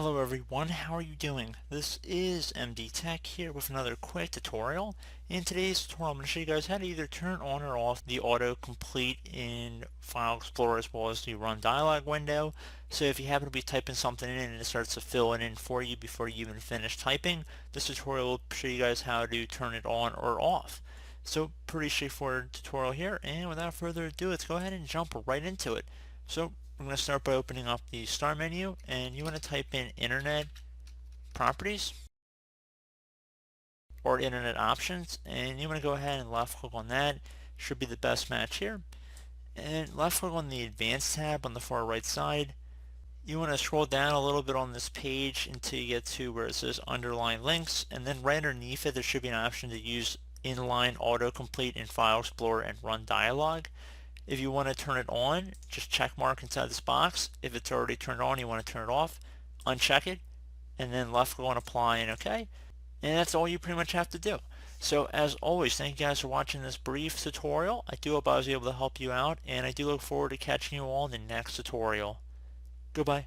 Hello everyone, how are you doing? This is MD Tech here with another quick tutorial. In today's tutorial I'm going to show you guys how to either turn on or off the autocomplete in File Explorer as well as the Run Dialog window. So if you happen to be typing something in and it starts to fill it in for you before you even finish typing, this tutorial will show you guys how to turn it on or off. So pretty straightforward tutorial here, and without further ado, let's go ahead and jump right into it. So we're going to start by opening up the Start menu, and you want to type in Internet Properties or Internet Options, and you want to go ahead and left click on that. Should be the best match here. And left click on the Advanced tab on the far right side. You want to scroll down a little bit on this page until you get to where it says Underline Links, and then right underneath it there should be an option to use Inline AutoComplete in File Explorer and Run Dialog. If you want to turn it on, just check mark inside this box. If it's already turned on, you want to turn it off, uncheck it, and then left click on apply and OK. And that's all you pretty much have to do. So as always, thank you guys for watching this brief tutorial. I do hope I was able to help you out, and I do look forward to catching you all in the next tutorial. Goodbye.